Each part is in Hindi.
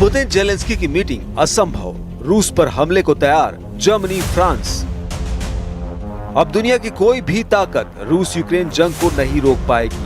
पुतिन जेलेंस्की की मीटिंग असंभव, रूस पर हमले को तैयार जर्मनी फ्रांस। अब दुनिया की कोई भी ताकत रूस यूक्रेन जंग को नहीं रोक पाएगी,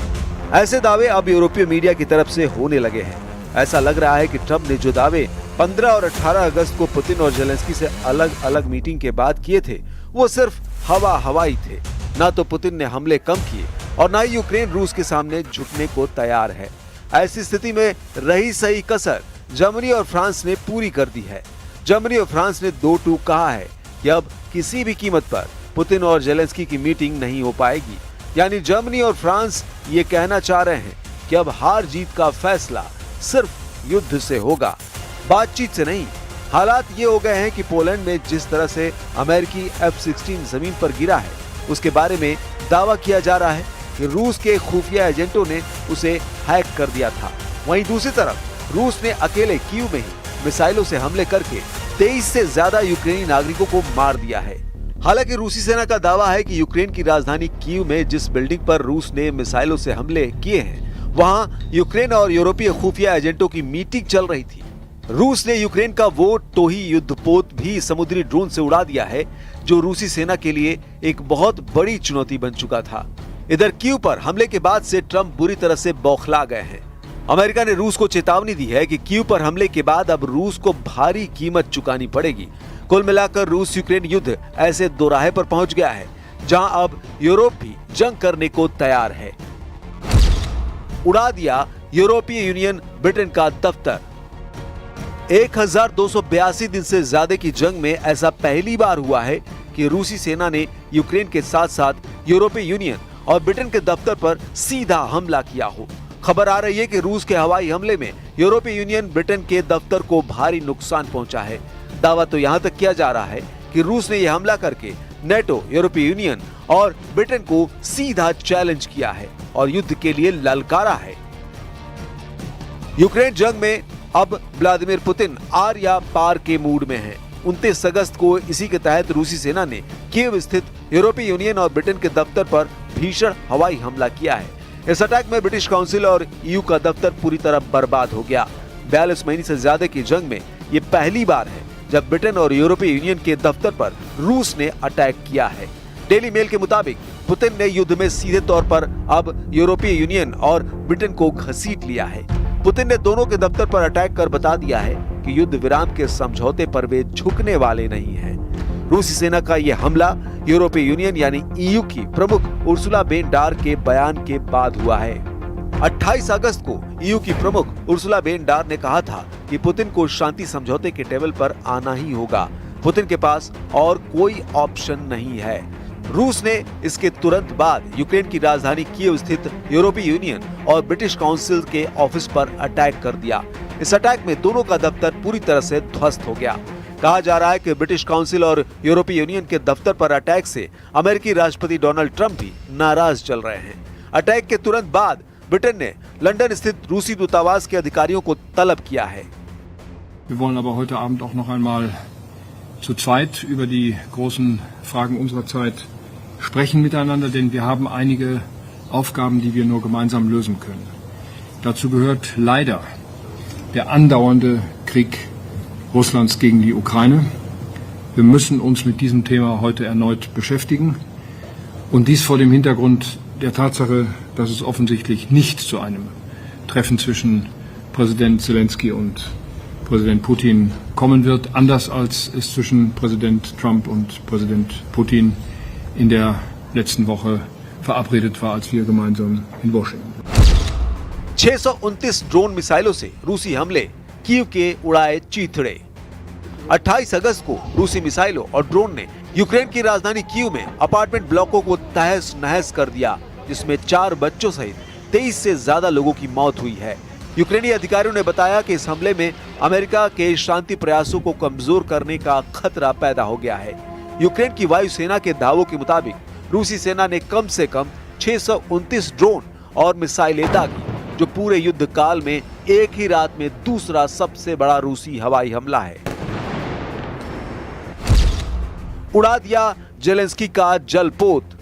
ऐसे दावे अब यूरोपीय मीडिया की तरफ से होने लगे हैं। ऐसा लग रहा है कि ट्रंप ने जो दावे 15 और 18 अगस्त को पुतिन और जेलेंस्की से अलग अलग मीटिंग के बाद किए थे, वो सिर्फ हवाई थे। ना तो पुतिन ने हमले कम किए और ना ही यूक्रेन रूस के सामने झुकने को तैयार है। ऐसी स्थिति में रही सही कसर जर्मनी और फ्रांस ने पूरी कर दी है। जर्मनी और फ्रांस ने 2 टूक कहा है कि अब किसी भी कीमत पर पुतिन और जेलेंस्की की मीटिंग नहीं हो पाएगी। यानी जर्मनी और फ्रांस ये कहना चाह रहे हैं कि अब हार जीत का फैसला सिर्फ युद्ध से होगा, बातचीत से नहीं। हालात ये हो गए हैं कि पोलैंड में जिस तरह से अमेरिकी F-16 जमीन पर गिरा है, उसके बारे में दावा किया जा रहा है कि रूस के खुफिया एजेंटों ने उसे हैक कर दिया था। वहीं दूसरी तरफ रूस ने अकेले कीव में ही मिसाइलों से हमले करके 23 से ज्यादा यूक्रेनी नागरिकों को मार दिया है। हालांकि रूसी सेना का दावा है कि यूक्रेन की राजधानी कीव में जिस बिल्डिंग पर रूस ने मिसाइलों से हमले किए हैं, वहां यूक्रेन और यूरोपीय खुफिया एजेंटों की मीटिंग चल रही थी। रूस ने यूक्रेन का वो टोही युद्धपोत भी समुद्री ड्रोन से उड़ा दिया है, जो रूसी सेना के लिए एक बहुत बड़ी चुनौती बन चुका था। इधर कीव पर हमले के बाद से ट्रंप बुरी तरह से बौखला गए हैं। अमेरिका ने रूस को चेतावनी दी है कि कीव पर हमले के बाद अब रूस को भारी कीमत चुकानी पड़ेगी। कुल मिलाकर रूस यूक्रेन युद्ध ऐसे दोराहे पर पहुंच गया है जहां अब यूरोप भी जंग करने को तैयार है। उड़ा दिया यूरोपीय यूनियन ब्रिटेन का दफ्तर। 1282 दिन से ज्यादा की जंग में ऐसा पहली बार हुआ है कि रूसी सेना ने यूक्रेन के साथ साथ यूरोपीय यूनियन और ब्रिटेन के दफ्तर पर सीधा हमला किया हो। खबर आ रही है कि रूस के हवाई हमले में यूरोपीय यूनियन ब्रिटेन के दफ्तर को भारी नुकसान पहुंचा है। दावा तो यहां तक किया जा रहा है कि रूस ने यह हमला करके नेटो, यूरोपीय यूनियन और ब्रिटेन को सीधा चैलेंज किया है और युद्ध के लिए ललकारा है। यूक्रेन जंग में अब व्लादिमीर पुतिन आर या पार के मूड में हैं। 29 अगस्त को इसी के तहत रूसी सेना ने कीव स्थित यूरोपीय यूनियन और ब्रिटेन के दफ्तर पर भीषण हवाई हमला किया है। इस अटैक में ब्रिटिश काउंसिल और EU का दफ्तर पूरी तरह बर्बाद हो गया। 42 महीने से ज्यादा की जंग में ये पहली बार है जब ब्रिटेन और यूरोपीय यूनियन के दफ्तर पर रूस ने अटैक किया है। डेली मेल के मुताबिक पुतिन ने युद्ध में सीधे तौर पर अब यूरोपीय यूनियन और ब्रिटेन को घसीट लिया है। पुतिन ने दोनों के दफ्तर पर अटैक कर बता दिया है कि युद्ध विराम के समझौते पर वे झुकने वाले नहीं हैं। रूसी सेना का यह हमला यूरोपीय यूनियन यानी EU की प्रमुख उर्सुला बेन डार के बयान के बाद हुआ है। 28 अगस्त को EU की प्रमुख उर्सुला बेन डार ने कहा था कि पुतिन को शांति समझौते के टेबल पर आना ही होगा। पुतिन के पास और कोई ऑप्शन नहीं है। रूस ने इसके तुरंत बाद यूक्रेन की राजधानी कीव स्थित यूरोपीय यूनियन और ब्रिटिश काउंसिल के ऑफिस पर अटैक कर दिया। इस अटैक में दोनों का दफ्तर पूरी तरह से ध्वस्त हो गया। कहा जा रहा है कि ब्रिटिश काउंसिल और यूरोपीय यूनियन के दफ्तर पर अटैक से अमेरिकी राष्ट्रपति डोनाल्ड ट्रंप भी नाराज चल रहे हैं। अटैक के तुरंत बाद ब्रिटेन ने लंदन स्थित रूसी दूतावास के अधिकारियों को तलब किया है। Wir wollen aber heute Abend auch noch einmal zu zweit über die großen Fragen unserer Zeit sprechen miteinander, denn wir haben einige Aufgaben, die wir nur gemeinsam lösen können. Dazu gehört leider der andauernde Krieg Russlands gegen die Ukraine. Wir müssen uns mit diesem Thema heute erneut beschäftigen und dies vor dem Hintergrund der Tatsache, dass es offensichtlich nicht zu einem Treffen zwischen Präsident Zelensky und Präsident Putin kommen wird, anders als es zwischen Präsident Trump und Präsident Putin in der letzten Woche verabredet war, als wir gemeinsam in Washington waren. 629 drone मिसाइलों से रूसी हमले कीव के उड़ाए चीथड़े। 28 अगस्त को रूसी मिसाइलों और ड्रोन ने यूक्रेन की राजधानी कीव में अपार्टमेंट ब्लॉकों को तहस नहस कर दिया, जिसमें 4 बच्चों सहित 23 से ज्यादा लोगों की मौत हुई है। यूक्रेनी अधिकारियों ने बताया कि इस हमले में अमेरिका के शांति प्रयासों को कमजोर करने का खतरा पैदा हो गया है। यूक्रेन की वायुसेना के दावों के मुताबिक रूसी सेना ने कम से कम 629 ड्रोन और मिसाइलें दागी, जो पूरे युद्ध काल में एक ही रात में दूसरा सबसे बड़ा रूसी हवाई हमला है। उड़ा दिया जेलेंस्की का जलपोत।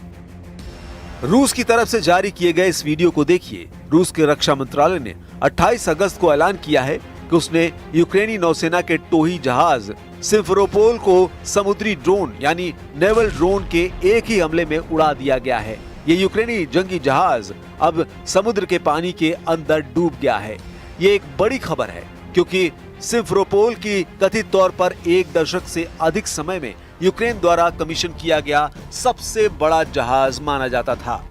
रूस की तरफ से जारी किए गए इस वीडियो को देखिए। रूस के रक्षा मंत्रालय ने 28 अगस्त को ऐलान किया है कि उसने यूक्रेनी नौसेना के टोही जहाज सिम्फेरोपोल को समुद्री ड्रोन यानी नेवल ड्रोन के एक ही हमले में उड़ा दिया गया है। ये यूक्रेनी जंगी जहाज अब समुद्र के पानी के अंदर डूब गया है। ये एक बड़ी खबर है क्योंकि सिम्फेरोपोल की कथित तौर पर 1 दशक से अधिक समय में यूक्रेन द्वारा कमीशन किया गया सबसे बड़ा जहाज माना जाता था।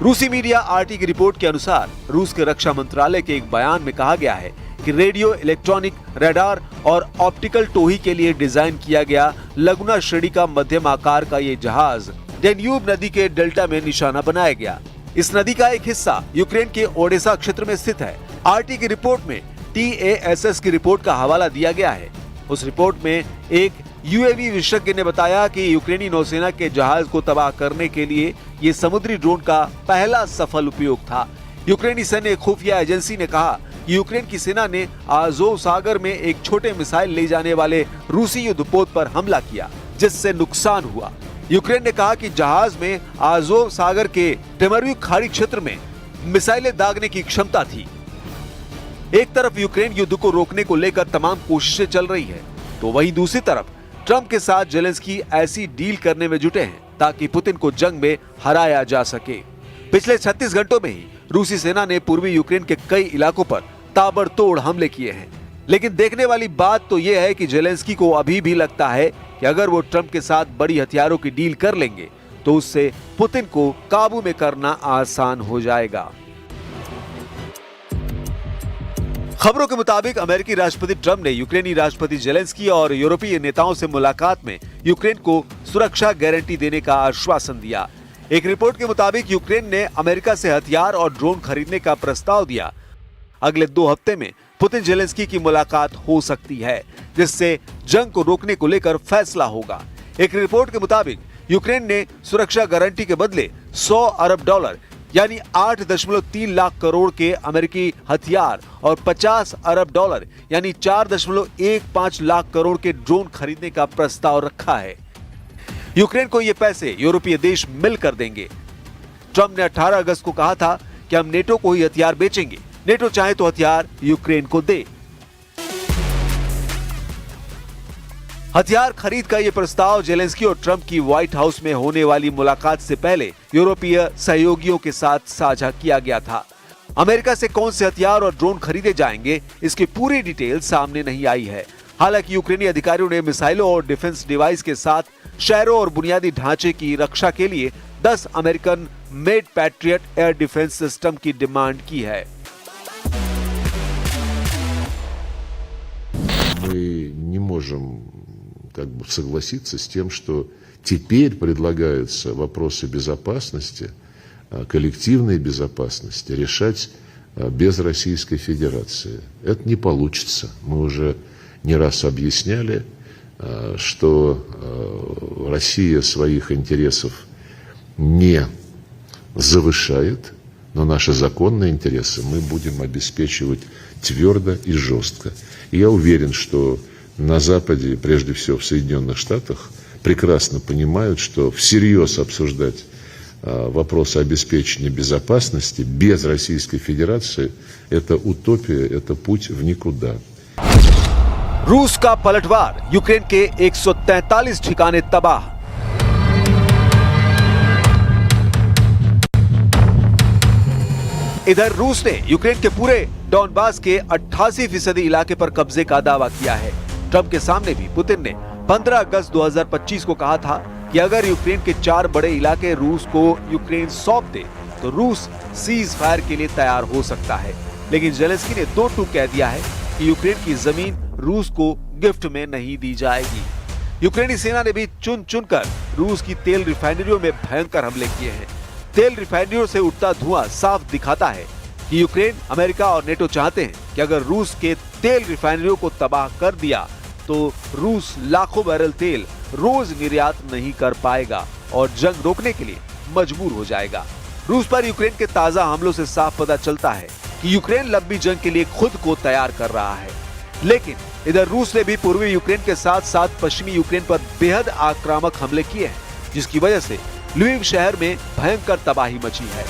रूसी मीडिया आरटी की रिपोर्ट के अनुसार रूस के रक्षा मंत्रालय के एक बयान में कहा गया है कि रेडियो, इलेक्ट्रॉनिक, रडार और ऑप्टिकल टोही के लिए डिजाइन किया गया लगुना श्रेणी का मध्यम आकार का ये जहाज डेन्यूब नदी के डेल्टा में निशाना बनाया गया। इस नदी का एक हिस्सा यूक्रेन के ओडेसा क्षेत्र में स्थित है। आरटी की रिपोर्ट में TASS की रिपोर्ट का हवाला दिया गया है। उस रिपोर्ट में एक यूएवी विशेषज्ञ ने बताया कि यूक्रेनी नौसेना के जहाज को तबाह करने के लिए ये समुद्री ड्रोन का पहला सफल उपयोग था। यूक्रेनी सैन्य खुफिया एजेंसी ने कहा कि यूक्रेन की सेना ने आज़ोव सागर में एक छोटे मिसाइल ले जाने वाले रूसी युद्धपोत पर हमला किया, जिससे नुकसान हुआ। यूक्रेन ने कहा कि जहाज में आज़ोव सागर के टेमरव्यू खाड़ी क्षेत्र में मिसाइलें दागने की क्षमता थी। एक तरफ यूक्रेन युद्ध को रोकने को लेकर तमाम कोशिशें चल रही है, तो वहीं दूसरी तरफ ट्रंप के साथ जेलेंस्की ऐसी डील करने में जुटे हैं ताकि पुतिन को जंग में हराया जा सके। पिछले 36 घंटों में ही रूसी सेना ने पूर्वी यूक्रेन के कई इलाकों पर ताबड़तोड़ हमले किए हैं। लेकिन देखने वाली बात तो यह है कि जेलेंस्की को अभी भी लगता है कि अगर वो ट्रंप के साथ बड़ी हथियारों की डील कर लेंगे तो उससे पुतिन को काबू में करना आसान हो जाएगा। खबरों के मुताबिक अमेरिकी राष्ट्रपति ट्रंप ने यूक्रेनी राष्ट्रपति जेलेंस्की और यूरोपीय नेताओं से मुलाकात में यूक्रेन को सुरक्षा गारंटी देने का आश्वासन दिया। एक रिपोर्ट के मुताबिक यूक्रेन ने अमेरिका से हथियार और ड्रोन खरीदने का प्रस्ताव दिया। अगले 2 हफ्ते में पुतिन जेलेंस्की की मुलाकात हो सकती है, जिससे जंग को रोकने को लेकर फैसला होगा। एक रिपोर्ट के मुताबिक यूक्रेन ने सुरक्षा गारंटी के बदले $100 अरब यानी 8.3 लाख करोड़ के अमेरिकी हथियार और $50 अरब यानी 4.15 लाख करोड़ के ड्रोन खरीदने का प्रस्ताव रखा है। यूक्रेन को ये पैसे यूरोपीय देश मिलकर देंगे। ट्रंप ने 18 अगस्त को कहा था कि हम नेटो को ही हथियार बेचेंगे, नेटो चाहे तो हथियार यूक्रेन को दे। हथियार खरीद का यह प्रस्ताव जेलेंस्की और ट्रंप की व्हाइट हाउस में होने वाली मुलाकात से पहले यूरोपीय सहयोगियों के साथ साझा किया गया था। अमेरिका से कौन से हथियार और ड्रोन खरीदे जाएंगे, इसकी पूरी डिटेल सामने नहीं आई है। हालांकि यूक्रेनी अधिकारियों ने मिसाइलों और डिफेंस डिवाइस के साथ शहरों और बुनियादी ढांचे की रक्षा के लिए 10 American made patriot air defence system की डिमांड की है। Мы не можем согласиться с тем, что теперь предлагаются вопросы безопасности, коллективной безопасности решать без Российской Федерации. Это не получится. Мы уже не раз объясняли, что Россия своих интересов не завышает, но наши законные интересы мы будем обеспечивать твердо и жестко. И я уверен, что на Западе, прежде всего в Соединенных Штатах, прекрасно понимают, что всерьез обсуждать вопросы обеспечения безопасности без Российской Федерации – это утопия, это путь в никуда. रूस का पलटवार, यूक्रेन के 143 ठिकाने तबाह। इधर रूस ने यूक्रेन के पूरे डॉनबास के 88% इलाके पर कब्जे का दावा किया है। ट्रंप के सामने भी पुतिन ने 15 अगस्त 2025 को कहा था कि अगर यूक्रेन के 4 बड़े इलाके रूस को यूक्रेन सौंप दे तो रूस सीज फायर के लिए तैयार हो सकता है। लेकिन जेलेंस्की ने 2 टूक कह दिया है कि यूक्रेन की जमीन रूस को गिफ्ट में नहीं दी जाएगी। यूक्रेनी सेना ने भी चुन चुनकर रूस की तेल रिफाइनरियों में भयंकर हमले किए हैं। तेल रिफाइनरियों से उठता धुआं साफ दिखाता है कि यूक्रेन, अमेरिका और नेटो चाहते हैं कि अगर रूस के तेल रिफाइनरियों को तबाह कर दिया तो रूस लाखों बैरल तेल रोज निर्यात नहीं कर पाएगा और जंग रोकने के लिए मजबूर हो जाएगा। रूस पर यूक्रेन के ताजा हमलों से साफ पता चलता है कि यूक्रेन लंबी जंग के लिए खुद को तैयार कर रहा है। लेकिन इधर रूस ने भी पूर्वी यूक्रेन के साथ साथ पश्चिमी यूक्रेन पर बेहद आक्रामक हमले किए हैं, जिसकी वजह से ल्विव शहर में भयंकर तबाही मची है।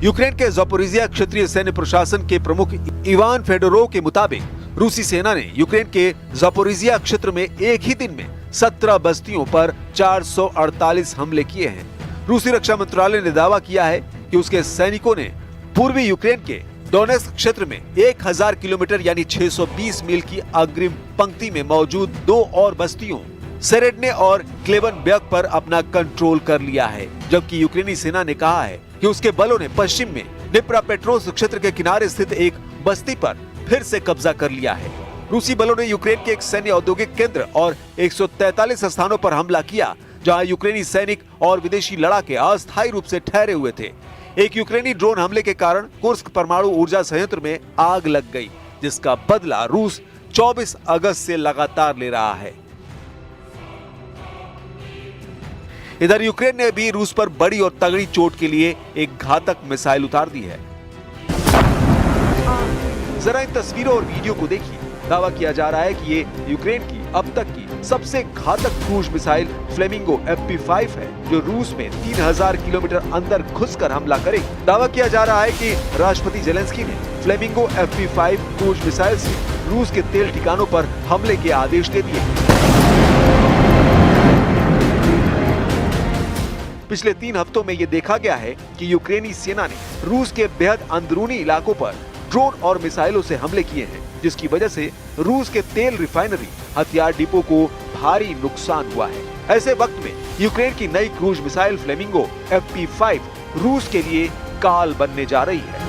यूक्रेन के ज़पोरिजिया क्षेत्रीय सैन्य प्रशासन के प्रमुख इवान फेडोरोव के मुताबिक रूसी सेना ने यूक्रेन के ज़पोरिजिया क्षेत्र में एक ही दिन में 17 बस्तियों पर 448 हमले किए हैं। रूसी रक्षा मंत्रालय ने दावा किया है कि उसके सैनिकों ने पूर्वी यूक्रेन के डोनेस्क क्षेत्र में 1000 किलोमीटर यानी 620 मील की अग्रिम पंक्ति में मौजूद 2 और बस्तियों सेरेडने और क्लेबनबर्ग पर अपना कंट्रोल कर लिया है, जबकि यूक्रेनी सेना ने कहा है कि उसके बलों ने पश्चिम में डिप्रापेट्रोव्स्क क्षेत्र के किनारे स्थित एक बस्ती पर फिर से कब्जा कर लिया है। रूसी बलों ने यूक्रेन के एक सैन्य औद्योगिक केंद्र और 143 स्थानों पर हमला किया, जहां यूक्रेनी सैनिक और विदेशी लड़ाके अस्थायी रूप से ठहरे हुए थे। एक यूक्रेनी ड्रोन हमले के कारण कुर्स्क परमाणु ऊर्जा संयंत्र में आग लग गई, जिसका बदला रूस 24 अगस्त से लगातार ले रहा है। इधर यूक्रेन ने भी रूस पर बड़ी और तगड़ी चोट के लिए एक घातक मिसाइल उतार दी है। जरा इन तस्वीरों और वीडियो को देखिए। दावा किया जा रहा है कि ये यूक्रेन की अब तक की सबसे घातक क्रूज मिसाइल फ्लेमिंगो FP5 है, जो रूस में 3000 किलोमीटर अंदर घुसकर हमला करेगी। दावा किया जा रहा है कि राष्ट्रपति जेलेंस्की ने फ्लेमिंगो FP5 क्रूज मिसाइल से रूस के तेल ठिकानों पर हमले के आदेश दे दिए। पिछले 3 हफ्तों में ये देखा गया है कि यूक्रेनी सेना ने रूस के बेहद अंदरूनी इलाकों पर ड्रोन और मिसाइलों से हमले किए हैं, जिसकी वजह से रूस के तेल रिफाइनरी, हथियार डिपो को भारी नुकसान हुआ है। ऐसे वक्त में यूक्रेन की नई क्रूज मिसाइल फ्लेमिंगो FP5 रूस के लिए काल बनने जा रही है।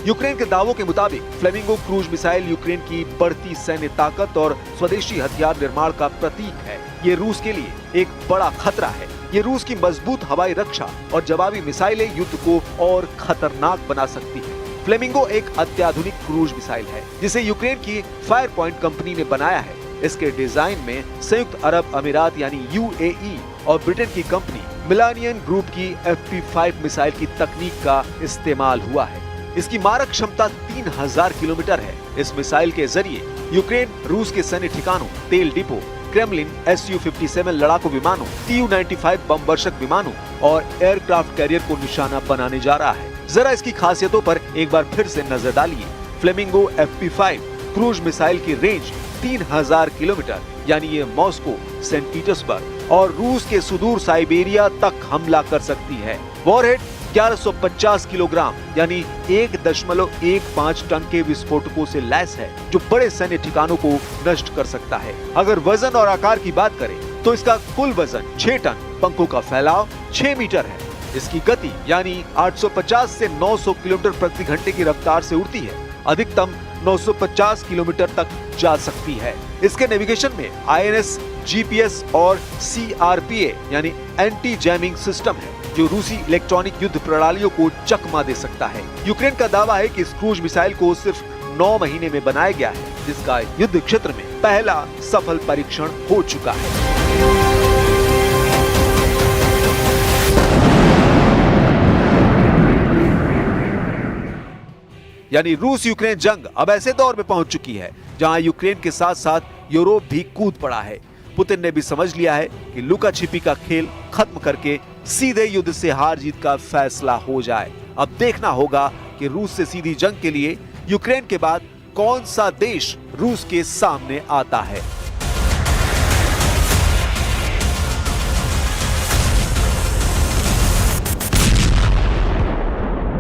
यूक्रेन के दावों के मुताबिक फ्लेमिंगो क्रूज मिसाइल यूक्रेन की बढ़ती सैन्य ताकत और स्वदेशी हथियार निर्माण का प्रतीक है। ये रूस के लिए एक बड़ा खतरा है। ये रूस की मजबूत हवाई रक्षा और जवाबी मिसाइलें युद्ध को और खतरनाक बना सकती है। फ्लेमिंगो एक अत्याधुनिक क्रूज मिसाइल है, जिसे यूक्रेन की फायर पॉइंट कंपनी ने बनाया है। इसके डिजाइन में संयुक्त अरब अमीरात यानी UAE और ब्रिटेन की कंपनी मिलानियन ग्रुप की FP5 मिसाइल की तकनीक का इस्तेमाल हुआ है। इसकी मारक क्षमता 3000 किलोमीटर है। इस मिसाइल के जरिए यूक्रेन रूस के सैन्य ठिकानों, तेल डिपो, क्रेमलिन, Su-57 लड़ाकू विमानों, Tu-95 बम वर्षक विमानों और एयरक्राफ्ट कैरियर को निशाना बनाने जा रहा है। जरा इसकी खासियतों पर एक बार फिर से नजर डालिए। फ्लेमिंगो FP5 क्रूज मिसाइल की रेंज 3000 किलोमीटर यानी ये मॉस्को, सेंट पीटर्सबर्ग और रूस के सुदूर साइबेरिया तक हमला कर सकती है। वॉरहेड 1150 किलोग्राम यानी 1.15 टन के विस्फोटकों से लैस है, जो बड़े सैन्य ठिकानों को नष्ट कर सकता है। अगर वजन और आकार की बात करें तो इसका कुल वजन 6 टन, पंखों का फैलाव 6 मीटर है। इसकी गति यानी 850 से 900 किलोमीटर प्रति घंटे की रफ्तार से उड़ती है। अधिकतम 950 किलोमीटर तक जा सकती है। इसके नेविगेशन में INS, GPS और CRPA यानी एंटी जैमिंग सिस्टम है, जो रूसी इलेक्ट्रॉनिक युद्ध प्रणालियों को चकमा दे सकता है। यूक्रेन का दावा है कि इस क्रूज मिसाइल को सिर्फ 9 महीने में बनाया गया है, जिसका युद्ध क्षेत्र में पहला सफल परीक्षण हो चुका है। यानी रूस यूक्रेन जंग अब ऐसे दौर में पहुंच चुकी है जहां यूक्रेन के साथ साथ यूरोप भी कूद पड़ा है। पुतिन ने भी समझ लिया है कि लुका छिपी का खेल खत्म करके सीधे युद्ध से हार जीत का फैसला हो जाए। अब देखना होगा कि रूस से सीधी जंग के लिए यूक्रेन के बाद कौन सा देश रूस के सामने आता है।